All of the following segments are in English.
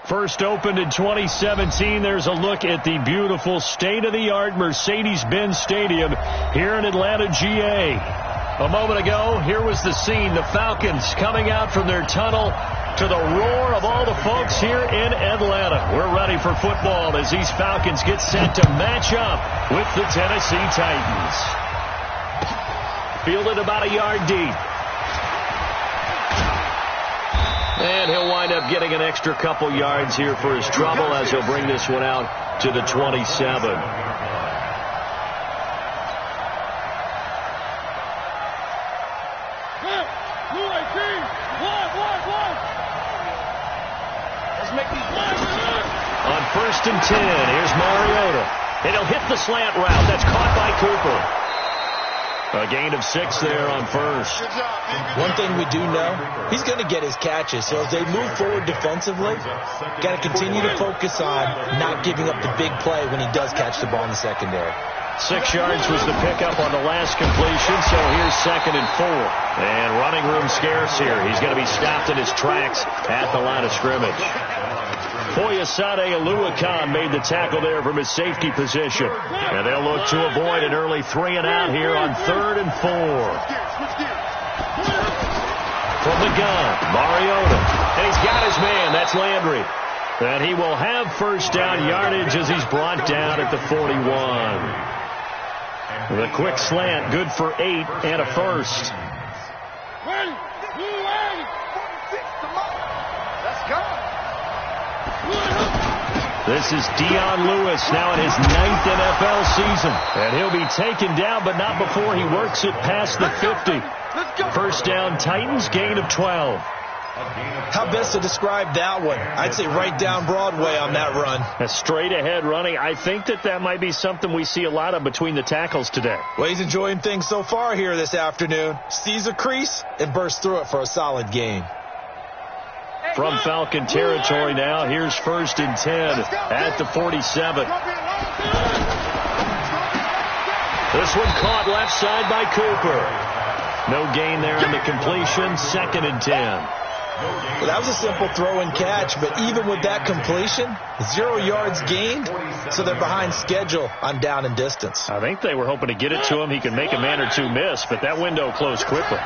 First opened in 2017. There's a look at the beautiful state-of-the-art Mercedes-Benz Stadium here in Atlanta, GA. A moment ago, here was the scene. The Falcons coming out from their tunnel to the roar of all the folks here in Atlanta. We're ready for football as these Falcons get set to match up with the Tennessee Titans. Fielded about a yard deep. And he'll wind up getting an extra couple yards here for his trouble as he'll bring this one out to the 27. On 1st and 10, here's Mariota. And he'll hit the slant route. That's caught by Cooper. A gain of 6 there on first. One thing we do know, he's going to get his catches. So as they move forward defensively, got to continue to focus on not giving up the big play when he does catch the ball in the secondary. 6 yards was the pickup on the last completion, so here's 2nd and 4. And running room scarce here. He's going to be stopped in his tracks at the line of scrimmage. Foyesade Oluwakan made the tackle there from his safety position. And they'll look to avoid an early 3-and-out here on 3rd and 4. From the gun, Mariota. And he's got his man. That's Landry. And he will have first down yardage as he's brought down at the 41. The quick slant, good for 8 and a first. This is Dion Lewis now in his 9th NFL season. And he'll be taken down, but not before he works it past the 50. First down, Titans, gain of 12. How best to describe that one? I'd say right down Broadway on that run. A straight ahead running. I think that might be something we see a lot of between the tackles today. Well, he's enjoying things so far here this afternoon. Sees a crease and bursts through it for a solid gain. From Falcon territory now, here's 1st and 10 at the 47. This one caught left side by Cooper. No gain there in the completion, 2nd and 10. Well, that was a simple throw and catch, but even with that completion, 0 yards gained, so they're behind schedule on down and distance. I think they were hoping to get it to him. He could make a man or two miss, but that window closed quickly.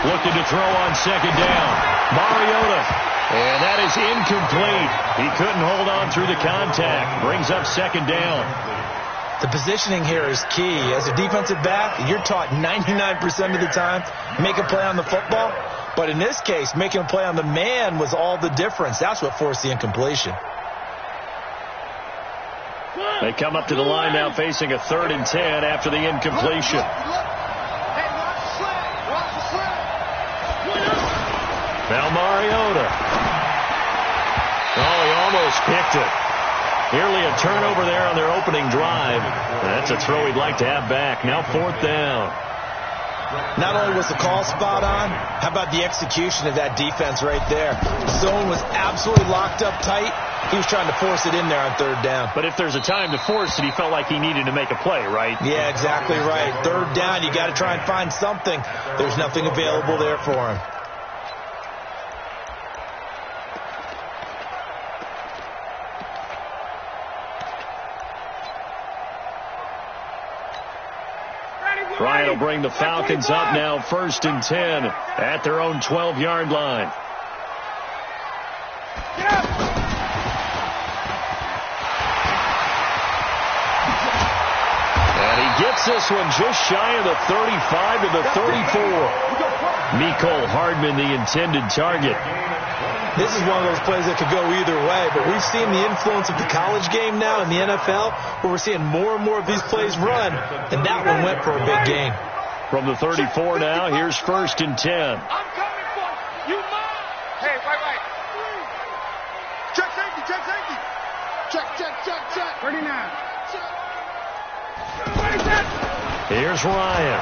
Looking to throw on 2nd down. Mariota. And that is incomplete. He couldn't hold on through the contact. Brings up 2nd down. The positioning here is key. As a defensive back, you're taught 99% of the time, make a play on the football. But in this case, making a play on the man was all the difference. That's what forced the incompletion. They come up to the line now facing a 3rd and 10 after the incompletion. Now Mariota. Oh, he almost picked it. Nearly a turnover there on their opening drive. That's a throw he'd like to have back. Now 4th down. Not only was the call spot on, how about the execution of that defense right there? Zone was absolutely locked up tight. He was trying to force it in there on 3rd down. But if there's a time to force it, he felt like he needed to make a play, right? Yeah, exactly right. 3rd down, you got to try and find something. There's nothing available there for him. Bryant will bring the Falcons up now 1st and 10 at their own 12-yard line. And he gets this one just shy of the 35 to the 34. Mecole Hardman, the intended target. This is one of those plays that could go either way, but we've seen the influence of the college game now in the NFL, where we're seeing more and more of these plays run, and that one went for a big gain. From the 34 now, here's 1st and 10. I'm coming for you. Hey, wait. Check safety. Check. 39. Here's Ryan.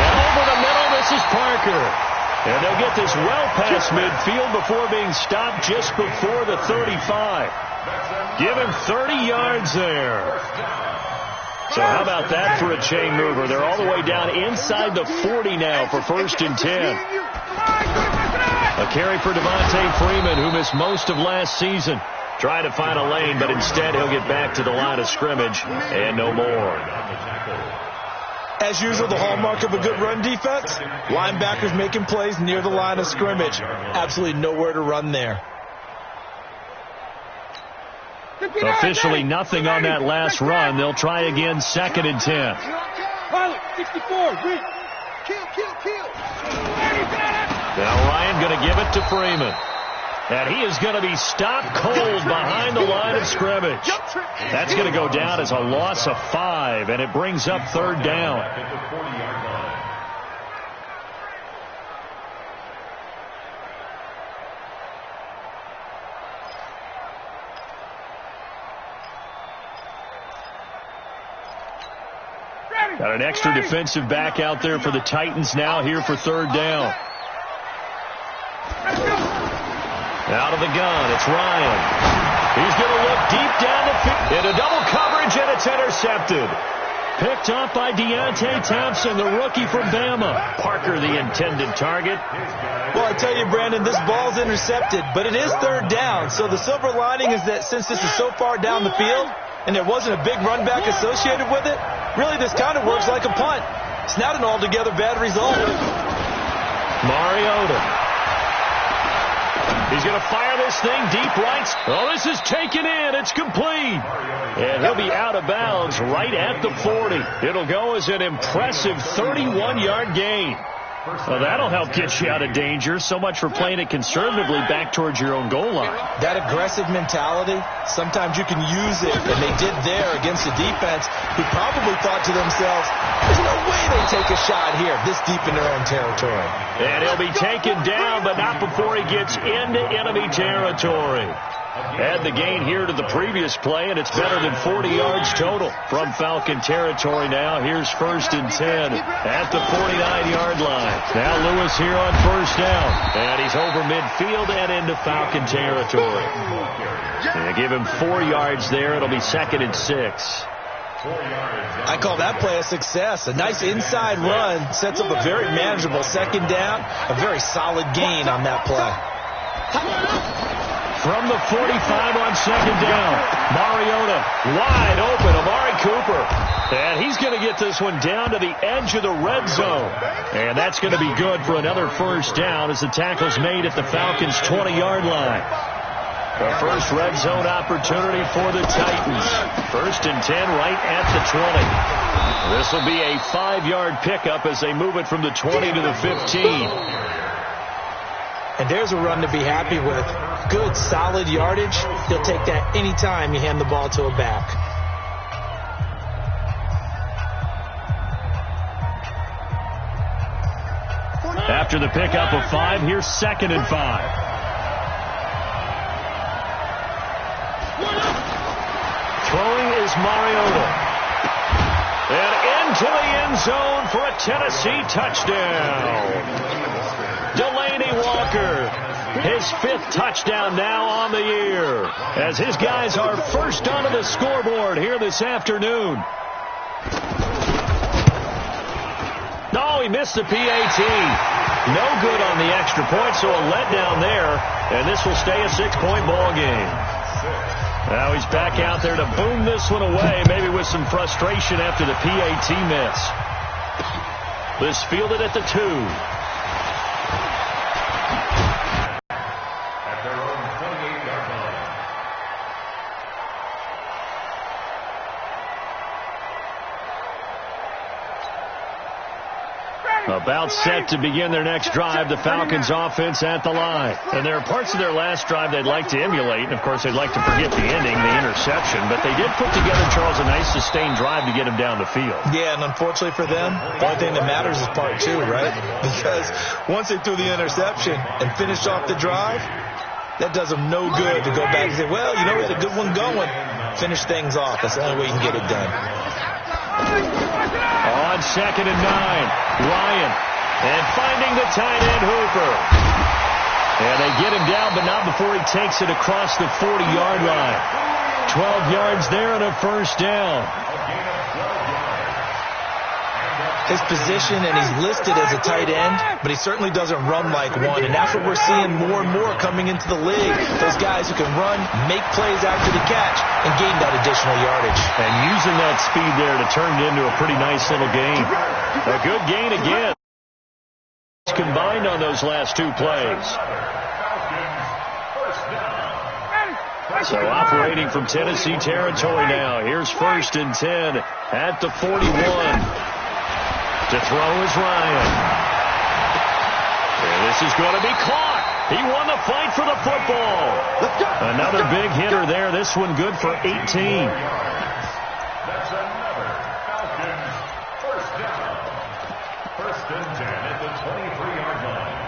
And over the middle, this is Parker. And they'll get this well past midfield before being stopped just before the 35. Give him 30 yards there. So how about that for a chain mover? They're all the way down inside the 40 now for 1st and 10. A carry for Devontae Freeman, who missed most of last season. Trying to find a lane, but instead he'll get back to the line of scrimmage and no more. As usual, the hallmark of a good run defense, linebackers making plays near the line of scrimmage. Absolutely nowhere to run there. Officially nothing on that last run. They'll try again 2nd and 10. 64. Now Ryan going to give it to Freeman. And he is going to be stopped cold behind the line of scrimmage. That's going to go down as a loss of 5, and it brings up 3rd down. Got an extra defensive back out there for the Titans now here for 3rd down. Out of the gun, it's Ryan. He's going to look deep down the field. Into double coverage, and it's intercepted. Picked up by Deontay Thompson, the rookie from Bama. Parker, the intended target. Well, I tell you, Brandon, this ball's intercepted, but it is 3rd down. So the silver lining is that since this is so far down the field and there wasn't a big run back associated with it, really this kind of works like a punt. It's not an altogether bad result. Mariota. He's going to fire this thing deep right. Oh, this is taken in. It's complete. And he'll be out of bounds right at the 40. It'll go as an impressive 31-yard gain. Well, that'll help get you out of danger. So much for playing it conservatively back towards your own goal line. That aggressive mentality, sometimes you can use it, and they did there against a defense who probably thought to themselves, there's no way they take a shot here this deep in their own territory. And he'll be taken down, but not before he gets into enemy territory. Add the gain here to the previous play, and it's better than 40 yards total from Falcon territory now. Here's 1st and 10 at the 49-yard line. Now Lewis here on 1st down, and he's over midfield and into Falcon territory. And give him 4 yards there. It'll be 2nd and 6. I call that play a success. A nice inside run sets up a very manageable 2nd down. A very solid gain on that play. From the 45 on 2nd down, Mariota wide open, Amari Cooper. And he's going to get this one down to the edge of the red zone. And that's going to be good for another 1st down as the tackle's made at the Falcons' 20-yard line. The first red zone opportunity for the Titans. 1st and 10 right at the 20. This will be a 5-yard pickup as they move it from the 20 to the 15. And there's a run to be happy with. Good, solid yardage. He'll take that anytime you hand the ball to a back. After the pickup of 5, here's 2nd and 5. Throwing is Mariota. And into the end zone for a Tennessee touchdown. Delaney Walker, his 5th touchdown now on the year, as his guys are first onto the scoreboard here this afternoon. No, he missed the PAT. No good on the extra point, so a letdown there, and this will stay a 6-point ball game. Now he's back out there to boom this one away, maybe with some frustration after the PAT miss. This fielded at the 2. About set to begin their next drive, the Falcons offense at the line. And there are parts of their last drive they'd like to emulate. And, of course, they'd like to forget the ending, the interception. But they did put together, Charles, a nice sustained drive to get him down the field. Yeah, and unfortunately for them, the only thing that matters is part 2, right? Because once they threw the interception and finished off the drive, that does them no good to go back and say, well, you know, we had a good one going. Finish things off. That's the only way you can get it done. On 2nd and 9, Ryan, and finding the tight end Hooper. And they get him down, but not before he takes it across the 40-yard line. 12 yards there and a 1st down. his position, and he's listed as a tight end, but he certainly doesn't run like one, and that's what we're seeing more and more coming into the league. Those guys who can run, make plays after the catch, and gain that additional yardage. And using that speed there to turn it into a pretty nice little gain. A good gain again. Combined on those last two plays. So operating from Tennessee territory now. Here's 1st and 10 at the 41. To throw is Ryan. And this is going to be caught. He won the fight for the football. Another big hitter there. This one good for 18. That's another Falcon first down. 1st and 10 at the 23-yard line.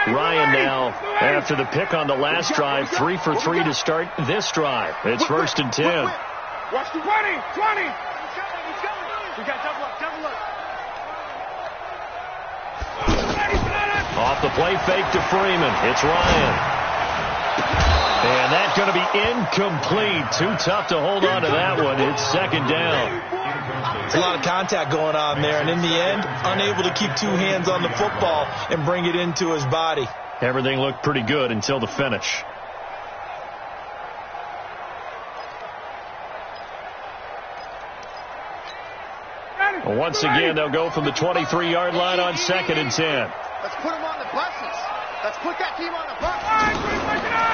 Ryan now, after the pick on the last drive, 3 for 3 to start this drive. It's 1st and 10. Watch the 20. We got double up. Off the play fake to Freeman. It's Ryan. And that's going to be incomplete. Too tough to hold on to that one. It's 2nd down. It's a lot of contact going on there, and in the end, unable to keep two hands on the football and bring it into his body. Everything looked pretty good until the finish. Once again, they'll go from the 23-yard line on 2nd and 10. Let's put them on the buses. Let's put that team on the bus.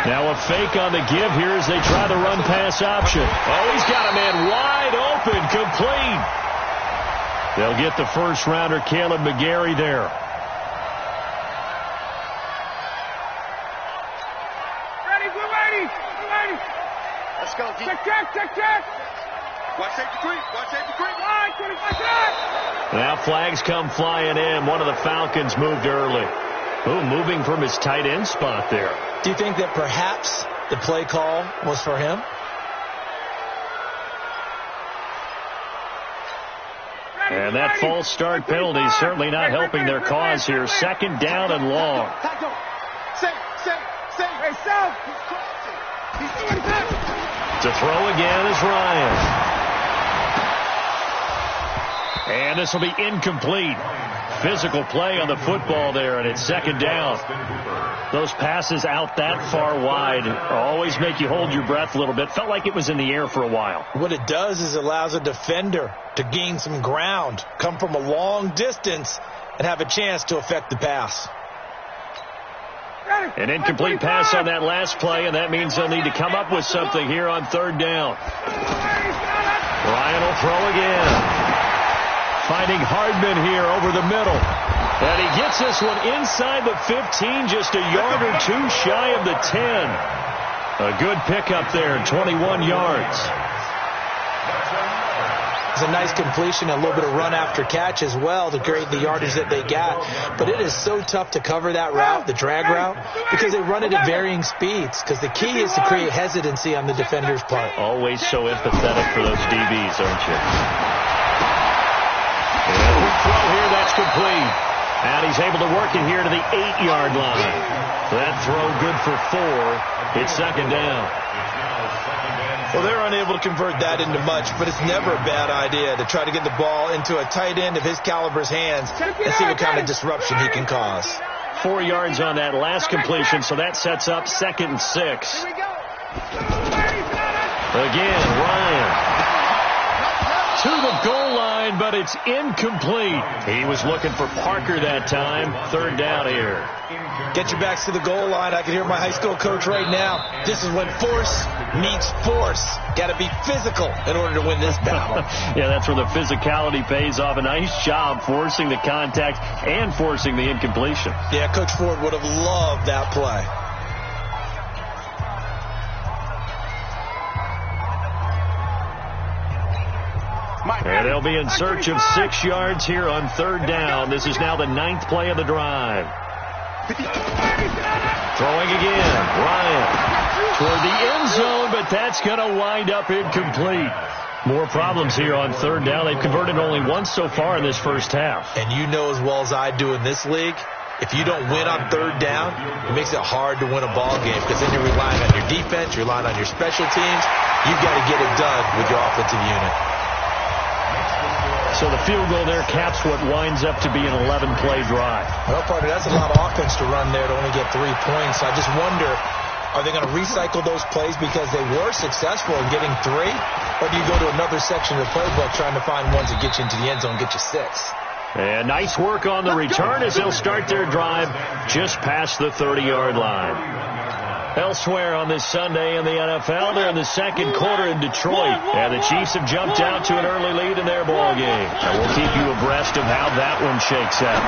Now a fake on the give here as they try the run-pass option. Oh, he's got a man wide open, complete. They'll get the first-rounder, Caleb McGarry, there. Ready. Let's go, D. Check. Watch safety creep. Line, 25. Now flags come flying in. One of the Falcons moved early. Ooh, moving from his tight end spot there. Do you think that perhaps the play call was for him? And that false start penalty is certainly not helping their cause here. 2nd down and long. Safe. Hey, South. He's doing that. To throw again is Ryan. And this will be incomplete. Physical play on the football there, and it's 2nd down. Those passes out that far wide always make you hold your breath a little bit. Felt like it was in the air for a while. What it does is it allows a defender to gain some ground, come from a long distance, and have a chance to affect the pass. An incomplete pass on that last play, and that means they'll need to come up with something here on 3rd down. Ryan will throw again. Finding Hardman here over the middle. And he gets this one inside the 15, just a yard or two shy of the 10. A good pickup there, 21 yards. It's a nice completion, a little bit of run after catch as well to create the yardage that they got. But it is so tough to cover that route, the drag route, because they run it at varying speeds. Because the key is to create hesitancy on the defender's part. Always so empathetic for those DBs, aren't you? And a throw here, that's complete. And he's able to work it here to the 8-yard line. That throw good for 4. It's 2nd down. Well, they're unable to convert that into much, but it's never a bad idea to try to get the ball into a tight end of his caliber's hands and see what kind of disruption he can cause. 4 yards on that last completion, so that sets up 2nd and 6. Again, Ryan to the goal line, but it's incomplete. He was looking for Parker that time. 3rd down here. Get your backs to the goal line. I can hear my high school coach right now. This is when force meets force. Got to be physical in order to win this battle. Yeah, that's where the physicality pays off. A nice job forcing the contact and forcing the incompletion. Yeah, Coach Ford would have loved that play. And they'll be in search of 6 yards here on 3rd down. This is now the 9th play of the drive. Throwing again. Ryan toward the end zone, but that's going to wind up incomplete. More problems here on 3rd down. They've converted only once so far in this first half. And you know as well as I do in this league, if you don't win on 3rd down, it makes it hard to win a ball game because then you're relying on your defense, you're relying on your special teams. You've got to get it done with your offensive unit. So the field goal there caps what winds up to be an 11-play drive. Well, partner, that's a lot of offense to run there to only get 3 points. I just wonder, are they going to recycle those plays because they were successful in getting 3? Or do you go to another section of the playbook trying to find ones that get you into the end zone and get you 6? And nice work on the return as they'll start their drive just past the 30-yard line. Elsewhere on this Sunday in the NFL, they're in the second quarter in Detroit. And the Chiefs have jumped out to an early lead in their ball game. And we'll keep you abreast of how that one shakes out.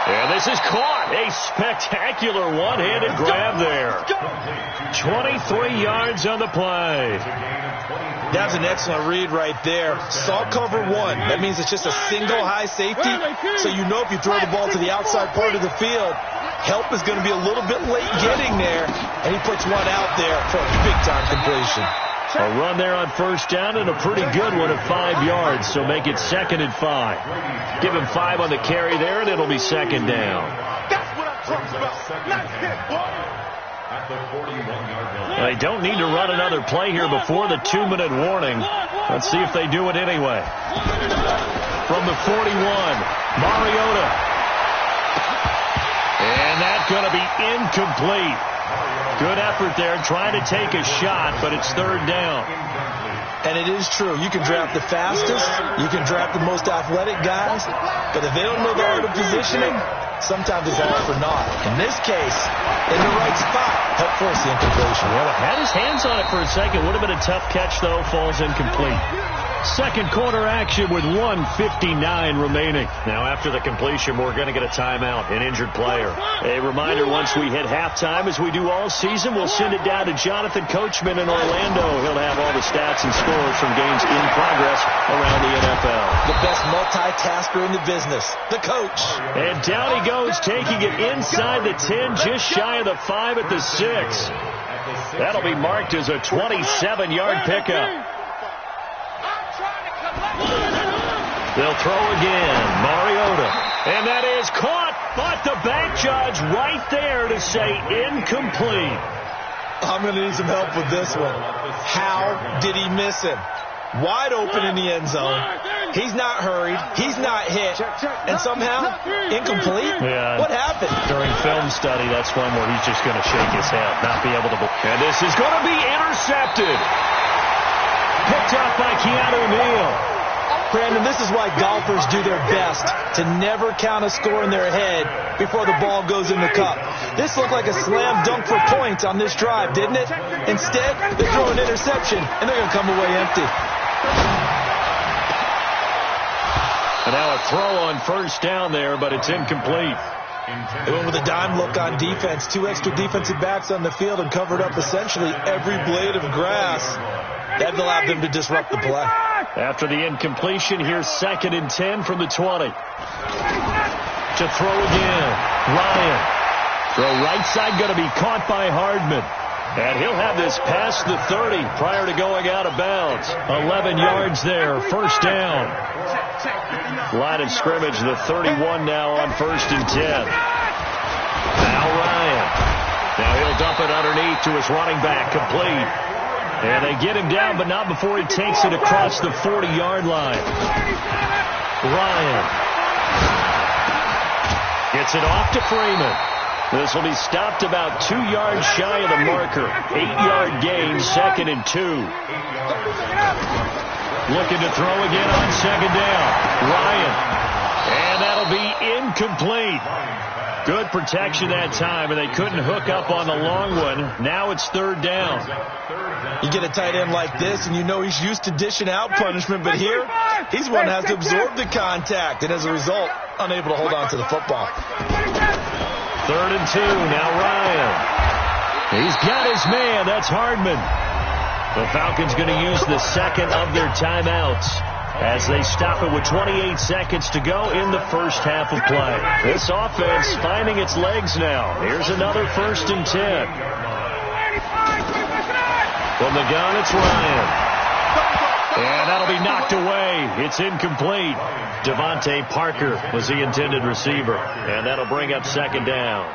And this is caught. A spectacular one-handed grab there. 23 yards on the play. That's an excellent read right there. Saw cover 1. That means it's just a single high safety. So you know if you throw the ball to the outside part of the field, help is going to be a little bit late getting there. And he puts one out there for a big-time completion. A run there on first down and a pretty good one at 5 yards. So make it 2nd and 5. Give him 5 on the carry there, and it'll be 2nd down. That's what I'm talking about. Nice hit, boy. At the 41-yard line. They don't need to run another play here before the 2-minute warning. Let's see if they do it anyway. From the 41, Mariota. And that's going to be incomplete. Good effort there, trying to take a shot, but it's 3rd down. And it is true. You can draft the fastest. You can draft the most athletic guys. But if they don't know the art of positioning, sometimes it's all for naught. In this case, in the right spot, help force the incompletion. Well, had his hands on it for a second. Would have been a tough catch, though. Falls incomplete. Second quarter action with 1:59 remaining. Now, after the completion, we're going to get a timeout, an injured player. A reminder, once we hit halftime, as we do all season, we'll send it down to Jonathan Coachman in Orlando. He'll have all the stats and scores from games in progress around the NFL. The best multitasker in the business, the coach. And down he goes, taking it inside the 10, just shy of the 5 at the 6. That'll be marked as a 27-yard pickup. They'll throw again. Mariota. And that is caught. But the back judge right there to say incomplete. I'm going to need some help with this one. How did he miss him? Wide open in the end zone. He's not hurried. He's not hit. And somehow, incomplete? Yeah. What happened? During film study, that's one where he's just going to shake his head, not be able to. And this is going to be intercepted. Picked up by Keanu Neal. Brandon, this is why golfers do their best to never count a score in their head before the ball goes in the cup. This looked like a slam dunk for points on this drive, didn't it? Instead, they throw an interception, and they're going to come away empty. And now a throw on first down there, but it's incomplete. They went with a dime look on defense. 2 extra defensive backs on the field and covered up essentially every blade of grass. That allowed them to disrupt the play. After the incompletion, here's 2nd and 10 from the 20. To throw again. Ryan. Throw right side going to be caught by Hardman. And he'll have this past the 30 prior to going out of bounds. 11 yards there. First down. Line of scrimmage, the 31 now on 1st and 10. Now Ryan. Now he'll dump it underneath to his running back. Complete. And they get him down, but not before he takes it across the 40-yard line. Ryan gets it off to Freeman. This will be stopped about 2 yards shy of the marker. 8-yard gain, 2nd and 2. Looking to throw again on 2nd down. Ryan. And that'll be incomplete. Good protection that time, and they couldn't hook up on the long one. Now it's 3rd down. You get a tight end like this, and you know he's used to dishing out punishment, but here, he's one that has to absorb the contact, and as a result, unable to hold on to the football. 3rd and 2, now Ryan. He's got his man, that's Hardman. The Falcons going to use the 2nd of their timeouts as they stop it with 28 seconds to go in the first half of play. This offense finding its legs now. Here's another 1st and 10. From the gun, it's Ryan. And that'll be knocked away. It's incomplete. Devontae Parker was the intended receiver. And that'll bring up 2nd down.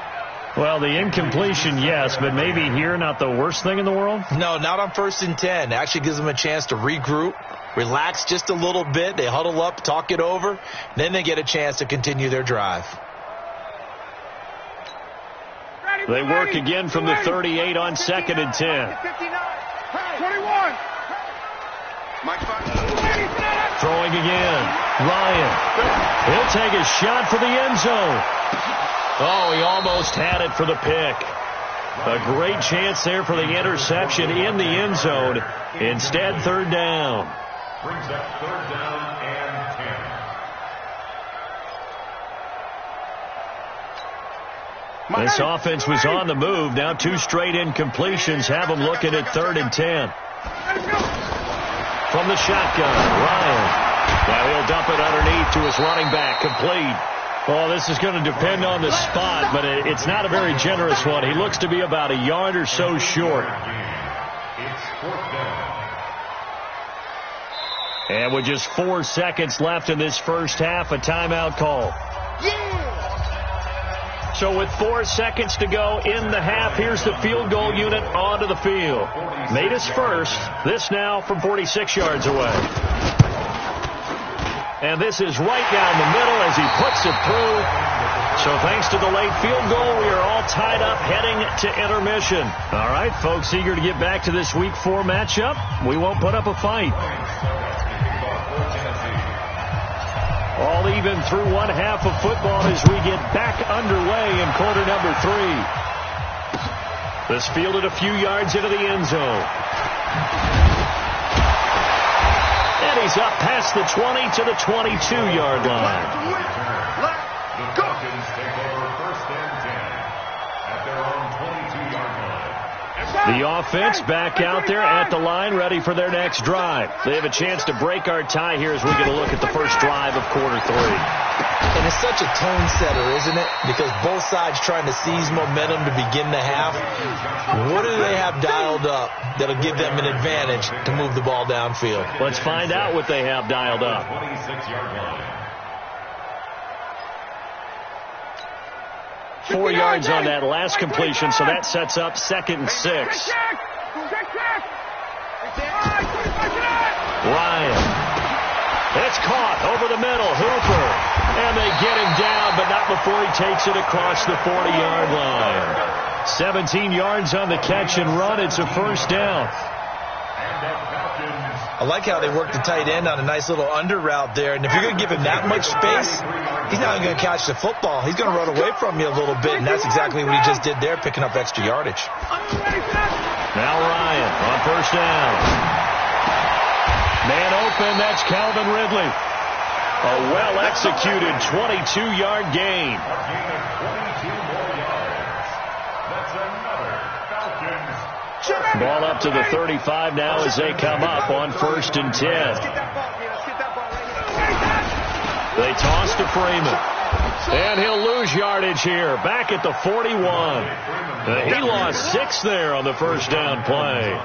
Well, the incompletion, yes, but maybe here not the worst thing in the world? No, not on 1st and 10. Actually gives them a chance to regroup, relax just a little bit. They huddle up, talk it over. Then they get a chance to continue their drive. They work again from the 38 on 2nd and 10. 21. Throwing again. Ryan. He'll take a shot for the end zone. Oh, he almost had it for the pick. A great chance there for the interception in the end zone. Instead, 3rd down. Brings up 3rd down and 10. This offense was on the move. Now 2 straight incompletions have them looking at 3rd and 10. From the shotgun, Ryan. Now he'll dump it underneath to his running back, complete. Well, this is going to depend on the spot, but it's not a very generous one. He looks to be about a yard or so short. It's 4th down. And with just 4 seconds left in this first half, a timeout call. So with 4 seconds to go in the half, here's the field goal unit onto the field. Made his first. This now from 46 yards away. And this is right down the middle as he puts it through. So thanks to the late field goal, we are all tied up heading to intermission. All right, folks, eager to get back to this Week 4 matchup. We won't put up a fight. All even through one half of football as we get back underway in quarter number 3. This fielded a few yards into the end zone. And he's up past the 20 to the 22-yard line. The Falcons take over 1st and 10 at their own 22-yard line. The offense back out there at the line, ready for their next drive. They have a chance to break our tie here as we get a look at the first drive of quarter 3. And it's such a tone setter, isn't it? Because both sides trying to seize momentum to begin the half. What do they have dialed up that'll give them an advantage to move the ball downfield? Let's find out what they have dialed up. 26-yard line. 4 yards on that last completion, so that sets up 2nd and 6. Ryan. It's caught over the middle. Hooper. And they get him down, but not before he takes it across the 40-yard line. 17 yards on the catch and run. It's a 1st down. I like how they work the tight end on a nice little under route there. And if you're going to give him that much space, he's not going to catch the football. He's going to run away from you a little bit, and that's exactly what he just did there, picking up extra yardage. Now Ryan on 1st down. Man open, that's Calvin Ridley. A well-executed 22-yard gain. A gain of 22 more yards. That's another Falcons. Ball up to the 35 now as they come up on 1st and 10. They toss to Freeman. And he'll lose yardage here. Back at the 41. He lost 6 there on the 1st down play.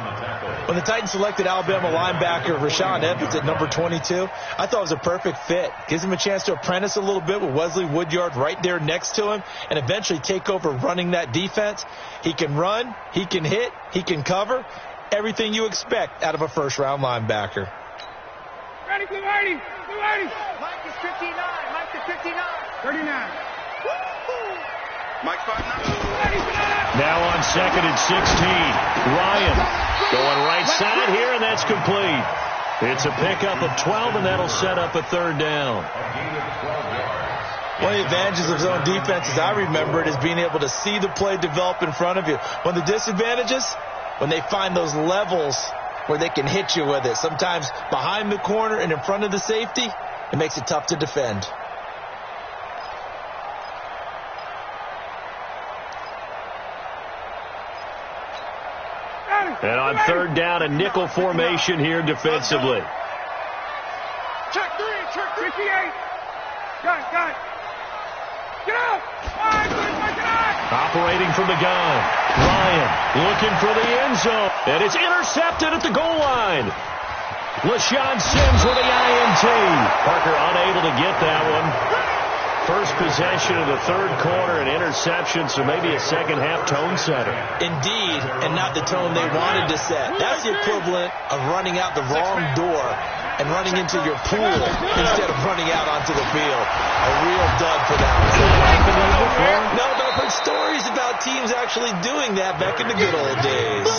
When the Titans selected Alabama linebacker Rashaan Evans at number 22, I thought it was a perfect fit. Gives him a chance to apprentice a little bit with Wesley Woodyard right there next to him and eventually take over running that defense. He can run, he can hit, he can cover. Everything you expect out of a first-round linebacker. Ready, blue 80, blue 80. Mike is 59, Mike is 59. 39. Mike 59. Now on 2nd and 16. Ryan going right side here, and that's complete. It's a pickup of 12, and that'll set up a 3rd down. One of the advantages of zone defense, as I remember it, is being able to see the play develop in front of you. One of the disadvantages, when they find those levels where they can hit you with it, sometimes behind the corner and in front of the safety, it makes it tough to defend. And on 3rd down, a nickel formation here defensively. Check 3, check 58. Got it. Get out. Operating from the gun. Ryan looking for the end zone. And it's intercepted at the goal line. LaShawn Sims with the INT. Parker unable to get that one. First possession of the third quarter, an interception, so maybe a second-half tone setter. Indeed, and not the tone they wanted to set. That's the equivalent of running out the wrong door and running into your pool instead of running out onto the field. A real dud for that one. No, but I've heard stories about teams actually doing that back in the good old days.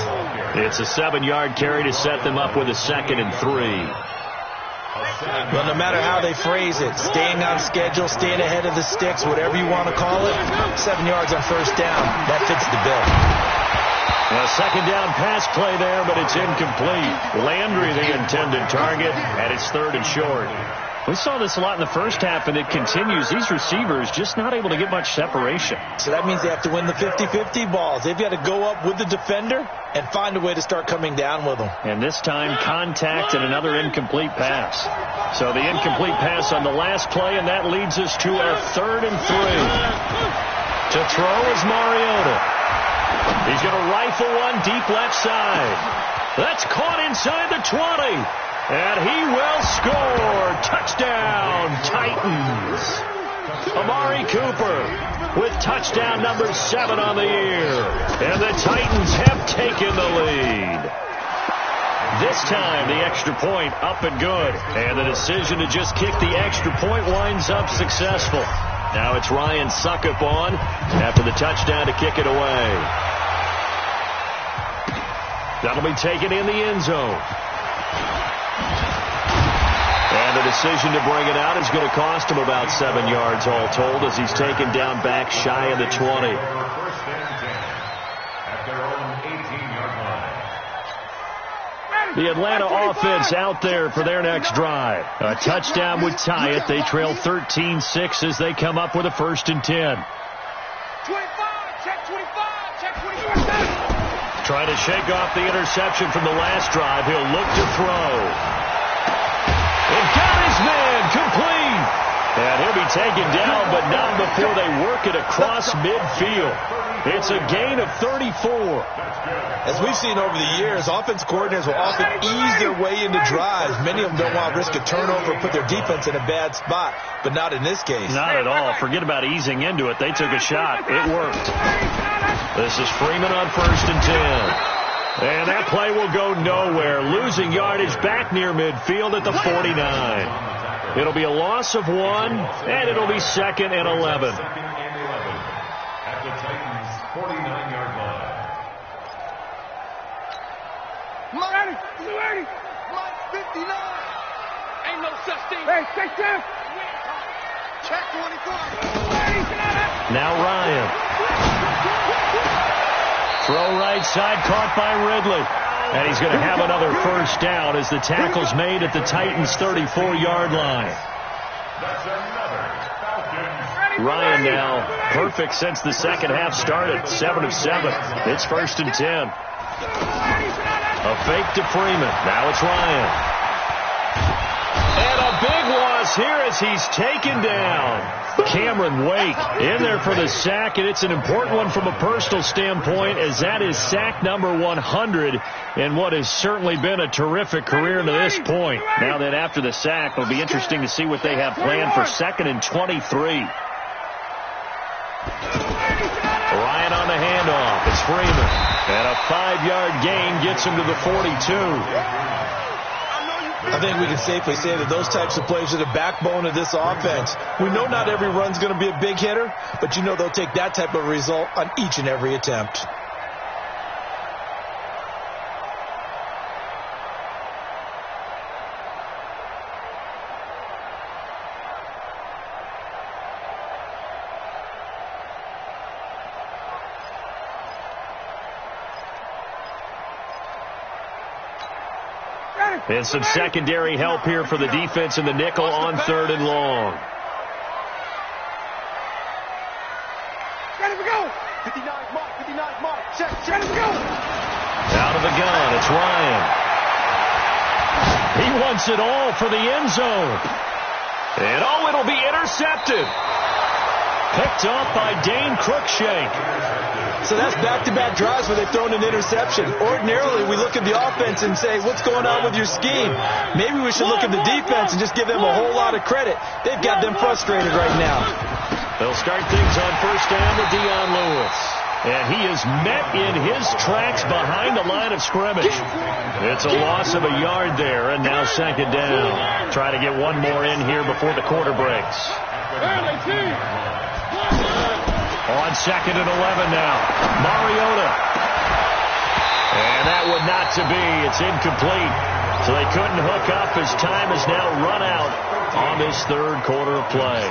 It's a 7-yard carry to set them up with a 2nd and 3. Well, no matter how they phrase it, staying on schedule, staying ahead of the sticks, whatever you want to call it, 7 yards on first down, that fits the bill. A second down pass play there, but it's incomplete. Landry, the intended target, and it's 3rd and short. We saw this a lot in the first half, and it continues. These receivers just not able to get much separation. So that means they have to win the 50-50 balls. They've got to go up with the defender and find a way to start coming down with them. And this time, contact and another incomplete pass. So the incomplete pass on the last play, and that leads us to our 3rd and 3. To throw is Mariota. He's going to rifle one deep left side. That's caught inside the 20. And he will score. Touchdown, Titans. Amari Cooper with touchdown number 7 on the year. And the Titans have taken the lead. This time, the extra point up and good. And the decision to just kick the extra point winds up successful. Now it's Ryan Suckup on after the touchdown to kick it away. That'll be taken in the end zone. And the decision to bring it out is going to cost him about 7 yards all told as he's taken down back shy of the 20. First and 10 at their own 18-yard line. The Atlanta offense out there for their next drive. A touchdown would tie it. They trail 13-6 as they come up with a 1st and 10. 25, check 25, check 25. Trying to shake off the interception from the last drive. He'll look to throw. And got his man complete. And he'll be taken down, but not before they work it across midfield. It's a gain of 34. As we've seen over the years, offense coordinators will often ease their way into drives. Many of them don't want to risk a turnover, put their defense in a bad spot, but not in this case. Not at all. Forget about easing into it. They took a shot. It worked. This is Freeman on 1st and 10. And that play will go nowhere. Losing yardage back near midfield at the 49. It'll be a loss of 1, and it'll be 2nd and 11. At the Titans' 49-yard line. Ready, Mike 59. Ain't no such thing. Hey, take that. Check 24. Now Ryan. Throw right side, caught by Ridley. And he's going to have another 1st down as the tackle's made at the Titans' 34-yard line. That's another Falcons. Ryan now perfect since the second half started. 7 of 7. It's 1st and 10. A fake to Freeman. Now it's Ryan. And a big loss here as he's taken down. Cameron Wake in there for the sack, and it's an important one from a personal standpoint as that is sack number 100 in what has certainly been a terrific career to this point. Now that after the sack, it'll be interesting to see what they have planned for 2nd and 23. Ryan on the handoff. It's Freeman. And a 5-yard gain gets him to the 42. I think we can safely say that those types of plays are the backbone of this offense. We know not every run's going to be a big hitter, but you know they'll take that type of result on each and every attempt. And some secondary help here for the defense in the nickel on 3rd and long. Ready to go. 59 mark. Check. Ready to go. Out of the gun, it's Ryan. He wants it all for the end zone. And it'll be intercepted. Picked off by Dane Cruikshank. So that's back-to-back drives where they've thrown an interception. Ordinarily, we look at the offense and say, what's going on with your scheme? Maybe we should look at the defense and just give them a whole lot of credit. They've got them frustrated right now. They'll start things on first down to Dion Lewis. And he is met in his tracks behind the line of scrimmage. It's a loss of a yard there, and now second down. Try to get one more in here before the quarter breaks. On second and 11 now. Mariota. And that would not to be. It's incomplete. So they couldn't hook up as time is now run out on this third quarter of play.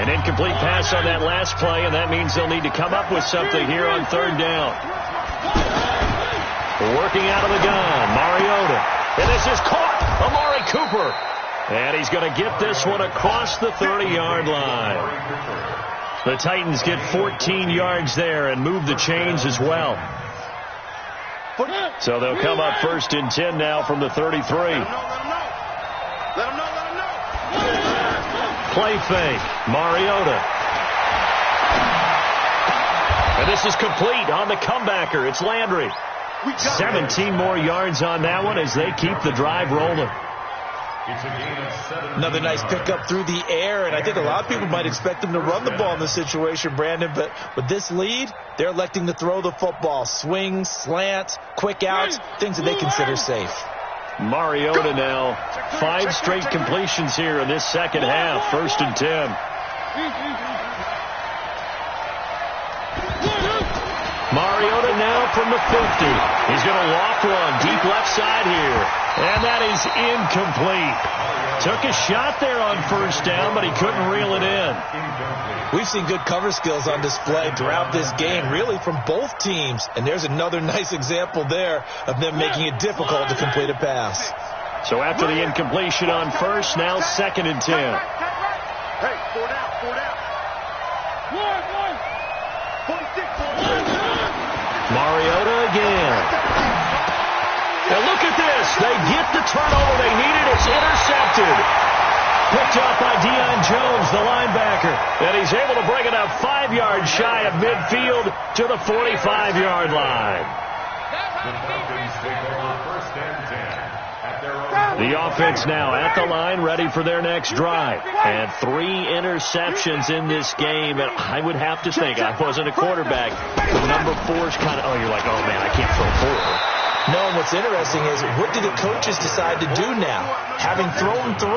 An incomplete pass on that last play, and that means they'll need to come up with something here on third down. Working out of the gun, Mariota. And this is caught. Amari Cooper. And he's going to get this one across the 30-yard line. The Titans get 14 yards there and move the chains as well. So they'll come up first and 10 now from the 33. Play fake. Mariota. And this is complete on the comebacker. It's Landry. 17 more yards on that one as they keep the drive rolling. Another nice pickup through the air, and I think a lot of people might expect them to run the ball in this situation, Brandon, but with this lead, they're electing to throw the football. Swings, slants, quick outs, things that they consider safe. Mariota now, 5 straight completions here in this second half, first and 10. Mariota now from the 50. He's going to loft one deep left side here. And that is incomplete. Took a shot there on first down, but he couldn't reel it in. We've seen good cover skills on display throughout this game, really from both teams. And there's another nice example there of them making it difficult to complete a pass. So after the incompletion on first, now second and 10. Hey, 4 down, 4 down. 46. Mariota again. And look at this. They get the turnover they needed. It's intercepted. Picked off by Deion Jones, the linebacker. And he's able to bring it up 5 yards shy of midfield to the 45-yard line. The offense now at the line, ready for their next drive. And 3 interceptions in this game. And I would have to think, I wasn't a quarterback, the number 4's kind of, you're like, oh, man, I can't throw 4. No, and what's interesting is, what do the coaches decide to do now? Having thrown 3,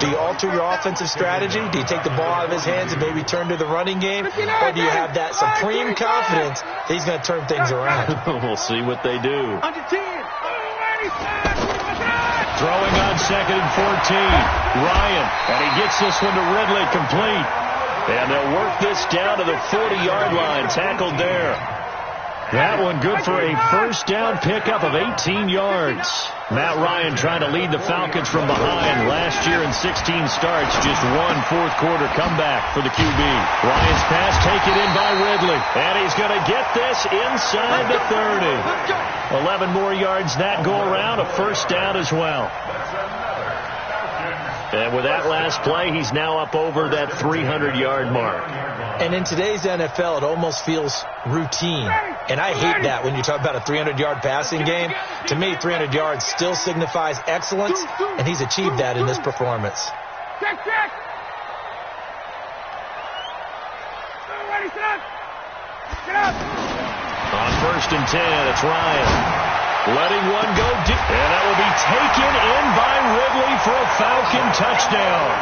do you alter your offensive strategy? Do you take the ball out of his hands and maybe turn to the running game? Or do you have that supreme confidence that he's going to turn things around? We'll see what they do. Under 10. Throwing on second and 14. Ryan, and he gets this one to Ridley, complete. And they'll work this down to the 40-yard line, tackled there. That one good for a first down pickup of 18 yards. Matt Ryan trying to lead the Falcons from behind. Last year in 16 starts, just 1 fourth-quarter comeback for the QB. Ryan's pass taken in by Ridley. And he's going to get this inside the 30. 11 more yards that go around, a first down as well. And with that last play, he's now up over that 300-yard mark. And in today's NFL, it almost feels routine. And I hate that when you talk about a 300-yard passing game. To me, 300 yards still signifies excellence, and he's achieved that in this performance. Check. Ready, set up. Get up. On first and 10, it's Ryan. Letting one go deep. And that will be taken in by Ridley for a Falcon touchdown.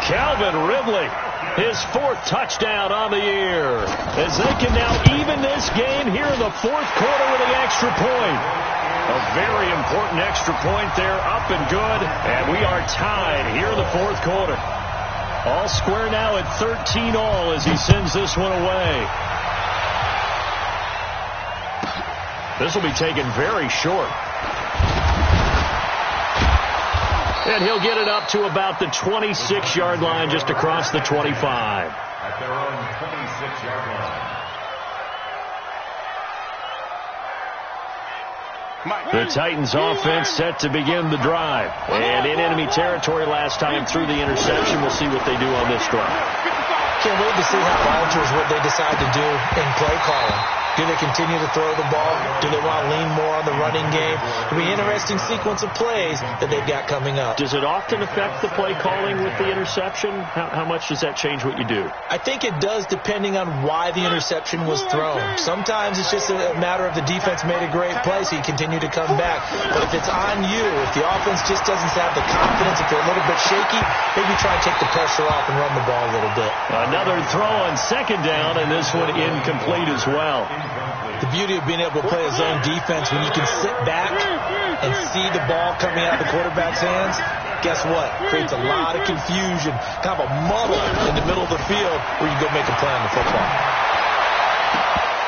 Calvin Ridley, his 4th touchdown on the year, as they can now even this game here in the 4th quarter with the extra point. A very important extra point there, up and good, and we are tied here in the 4th quarter. All square now at 13-all as he sends this one away. This will be taken very short. And he'll get it up to about the 26-yard line, just across the 25. At their own 26-yard line. The Titans offense set to begin the drive. And in enemy territory last time through the interception. We'll see what they do on this drive. Can't wait to see how it alters what they decide to do in play calling. Do they continue to throw the ball? Do they want to lean more on the running game? It'll be an interesting sequence of plays that they've got coming up. Does it often affect the play calling with the interception? How much does that change what you do? I think it does, depending on why the interception was thrown. Sometimes it's just a matter of the defense made a great play, so you continue to come back. But if it's on you, if the offense just doesn't have the confidence, if they're a little bit shaky, maybe try and take the pressure off and run the ball a little bit. Another throw on second down, and this one incomplete as well. The beauty of being able to play a zone defense when you can sit back and see the ball coming out of the quarterback's hands, guess what? Creates a lot of confusion, kind of a muddle in the middle of the field where you go make a play on the football.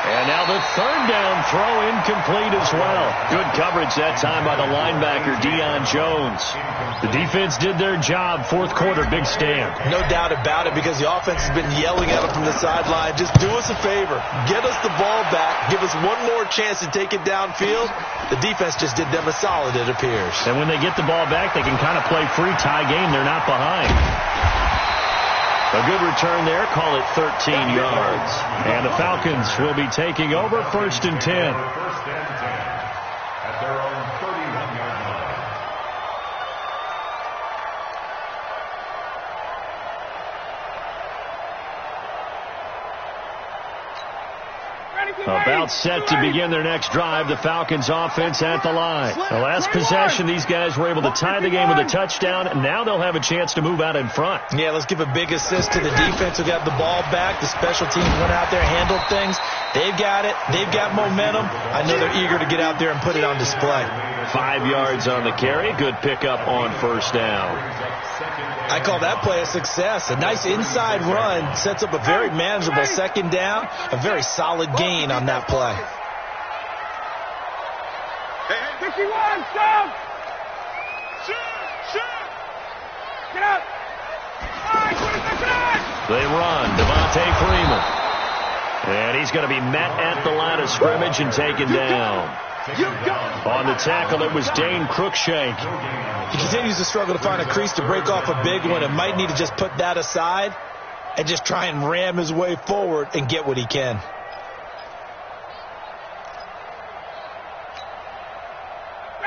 And now the third down throw incomplete as well. Good coverage that time by the linebacker, Deion Jones. The defense did their job. Fourth quarter, big stand. No doubt about it, because the offense has been yelling at them from the sideline. Just do us a favor. Get us the ball back. Give us one more chance to take it downfield. The defense just did them a solid, it appears. And when they get the ball back, they can kind of play free tie game. They're not behind. A good return there. Call it 13 yards. And the Falcons will be taking over 1st and 10. First and 10 at their own 31-yard line. About set to begin their next drive. The Falcons offense at the line. The last possession, these guys were able to tie the game with a touchdown, and now they'll have a chance to move out in front. Yeah, let's give a big assist to the defense who got the ball back. The special teams went out there, handled things. They've got it. They've got momentum. I know they're eager to get out there and put it on display. 5 yards on the carry. Good pickup on first down. I call that play a success. A nice inside run sets up a very manageable second down. A very solid gain on that play. 51, stop! Shoot! Get up! All right, 20 seconds! They run. Devontae Freeman. And he's going to be met at the line of scrimmage and taken down. On the tackle, it was Dane Cruikshank. He continues to struggle to find a crease to break off a big one and might need to just put that aside and just try and ram his way forward and get what he can.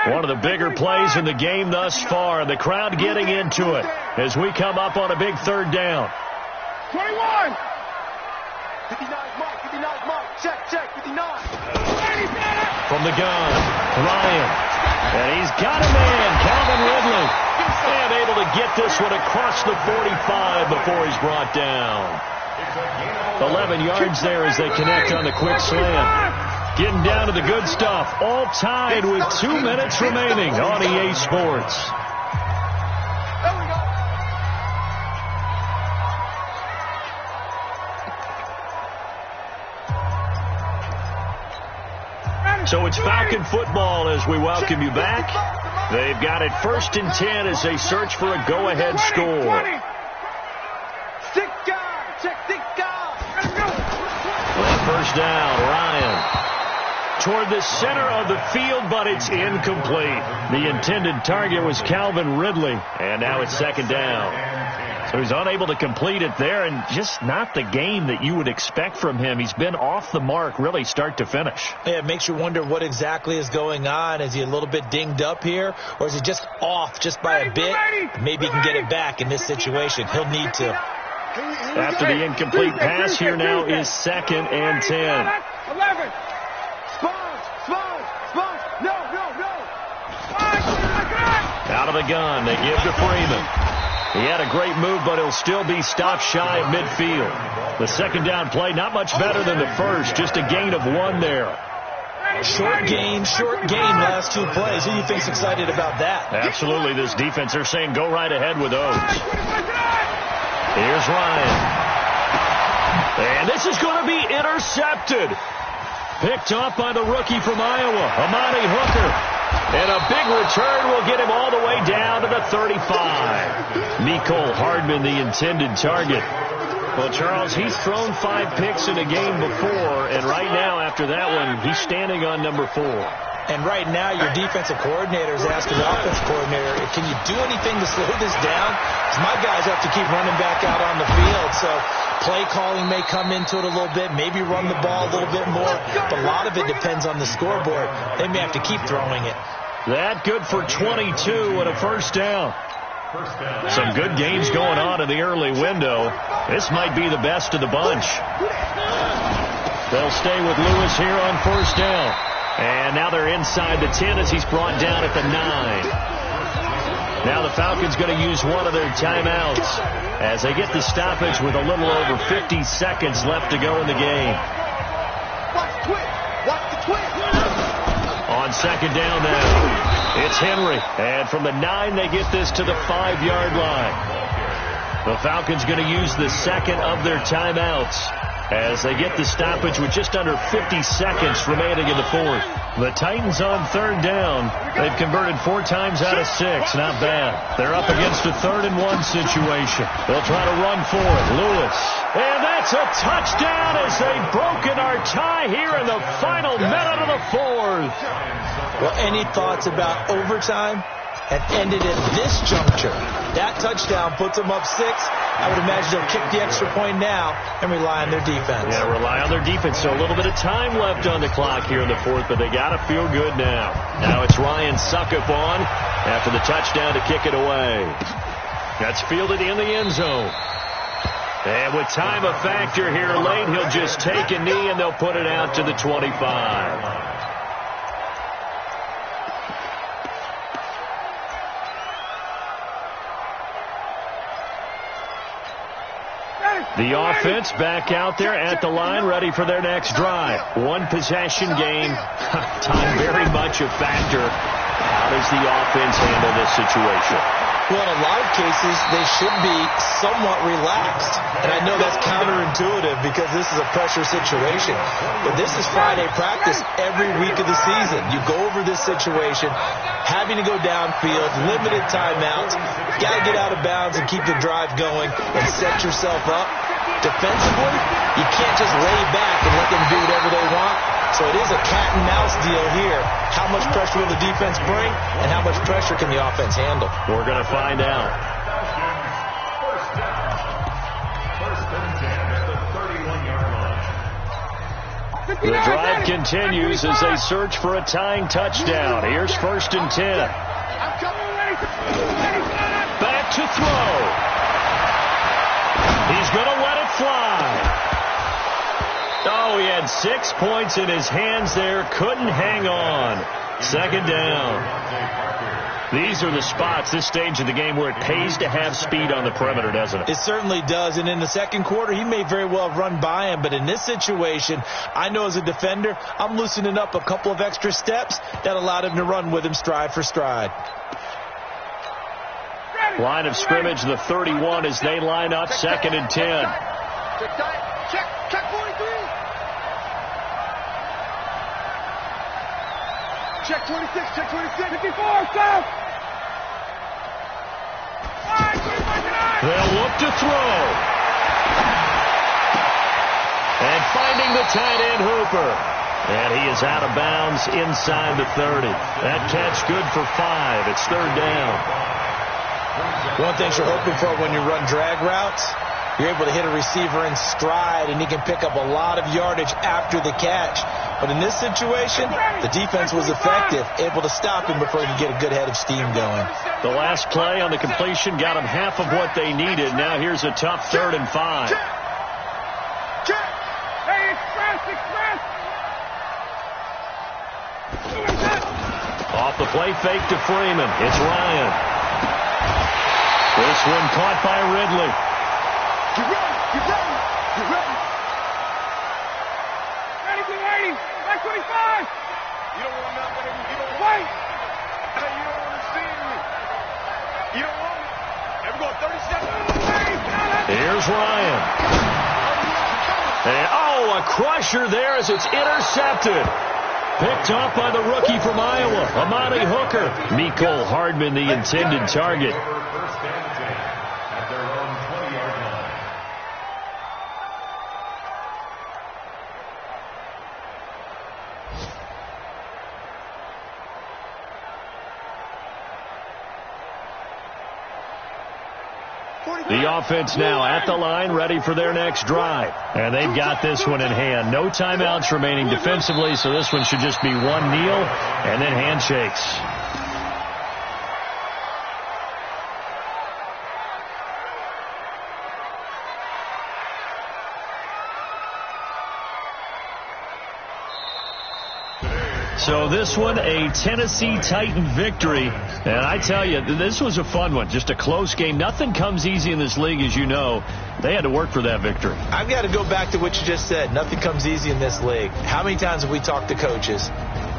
One of the bigger plays in the game thus far. The crowd getting into it as we come up on a big third down. 21! 59, Mike, check, 59. From the gun, Ryan. And he's got a man, Calvin Ridley. And able to get this one across the 45 before he's brought down. 11 yards there as they connect on the quick slam. Getting down to the good stuff. All tied with 2 minutes remaining on EA Sports. So it's Falcon football as we welcome you back. They've got it 1st and 10 as they search for a go-ahead score. 6 guys, check 6 guys. On first down, Ryan. Toward the center of the field, but it's incomplete. The intended target was Calvin Ridley, and now it's second down. So he's unable to complete it there, and just not the game that you would expect from him. He's been off the mark, really, start to finish. Yeah, it makes you wonder what exactly is going on. Is he a little bit dinged up here, or is he just off just by a bit? Maybe he can get it back in this situation. He'll need to. After the incomplete pass, here now is 2nd and 10. 11. Spons. No. Out of the gun, they give to Freeman. He had a great move, but he'll still be stopped shy of midfield. The second down play, not much better than the first, just a gain of 1 there. Short gain, last 2 plays. Who do you think's excited about that? Absolutely, this defense, they're saying go right ahead with those. Here's Ryan. And this is going to be intercepted. Picked off by the rookie from Iowa, Amani Hooker. And a big return will get him all the way down to the 35. Mecole Hardman, the intended target. Well, Charles, he's thrown 5 picks in a game before, and right now after that one, he's standing on number 4. And right now, your defensive coordinator is asking the offensive coordinator, can you do anything to slow this down? Because my guys have to keep running back out on the field. So play calling may come into it a little bit, maybe run the ball a little bit more. But a lot of it depends on the scoreboard. They may have to keep throwing it. That good for 22 and a first down. Some good games going on in the early window. This might be the best of the bunch. They'll stay with Lewis here on first down. And now they're inside the 10 as he's brought down at the 9. Now the Falcons going to use one of their timeouts as they get the stoppage with a little over 50 seconds left to go in the game. Watch the twist. Watch the twist. On second down now, it's Henry. And from the 9, they get this to the 5-yard line. The Falcons going to use the second of their timeouts as they get the stoppage with just under 50 seconds remaining in the fourth. The Titans on third down. They've converted 4 times out of 6. Not bad. They're up against a 3rd-and-1 situation. They'll try to run for it. Lewis. And that's a touchdown as they've broken our tie here in the final minute of the fourth. Well, any thoughts about overtime? Have ended at this juncture. That touchdown puts them up 6. I would imagine they'll kick the extra point now and rely on their defense. Yeah, rely on their defense. So a little bit of time left on the clock here in the fourth, but they got to feel good now. Now it's Ryan Suckup on after the touchdown to kick it away. That's fielded in the end zone. And with time a factor here late, he'll just take a knee and they'll put it out to the 25. The offense back out there at the line, ready for their next drive. One possession game. Time very much a factor. How does the offense handle this situation? Well, in a lot of cases, they should be somewhat relaxed. And I know that's counterintuitive because this is a pressure situation. But this is Friday practice every week of the season. You go over this situation, having to go downfield, limited timeouts, got to get out of bounds and keep the drive going and set yourself up. Defensively, you can't just lay back and let them do whatever they want. So it is a cat and mouse deal here. How much pressure will the defense bring, and how much pressure can the offense handle? We're going to find out. First and 10 at the 31-yard line. The drive continues as they search for a tying touchdown. Here's first and 10. Back to throw. He's going to let it fly. Oh, he had 6 points in his hands there. Couldn't hang on. Second down. These are the spots, this stage of the game, where it pays to have speed on the perimeter, doesn't it? It certainly does. And in the second quarter, he may very well run by him. But in this situation, I know as a defender, I'm loosening up a couple of extra steps that allowed him to run with him stride for stride. Line of scrimmage, the 31 as they line up, second and 10. Check 43. Check 26, check 26. 54, stop. They'll look to throw. And finding the tight end, Hooper. And he is out of bounds inside the 30. That catch good for 5. It's third down. One thing you're hoping for when you run drag routes, you're able to hit a receiver in stride, and he can pick up a lot of yardage after the catch. But in this situation, the defense was effective, able to stop him before he could get a good head of steam going. The last play on the completion got him half of what they needed. Now here's a tough 3rd and 5. Hey, express! Off the play fake to Freeman. It's Ryan. This one caught by Ridley. Get ready, get ready, get ready. Ready, back 25. You don't want nothing, you don't Wait. Hey, you don't want to see me. You don't want me. There we go, 30 seconds. Here's Ryan. And, a crusher there as it's intercepted. Picked up by the rookie from Iowa, Amani Hooker. Mecole Hardman, the intended target. The offense now at the line, ready for their next drive. And they've got this one in hand. No timeouts remaining defensively, so this one should just be one kneel and then handshakes. So this one, a Tennessee Titan victory. And I tell you, this was a fun one. Just a close game. Nothing comes easy in this league, as you know. They had to work for that victory. I've got to go back to what you just said. Nothing comes easy in this league. How many times have we talked to coaches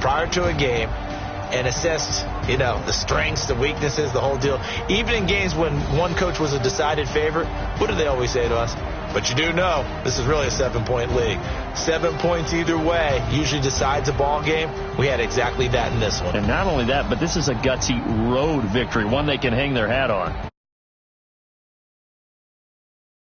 prior to a game and assessed, the strengths, the weaknesses, the whole deal? Even in games when one coach was a decided favorite, what do they always say to us? But you do know this is really a 7-point league. 7 points either way usually decides a ball game. We had exactly that in this one. And not only that, but this is a gutsy road victory, one they can hang their hat on.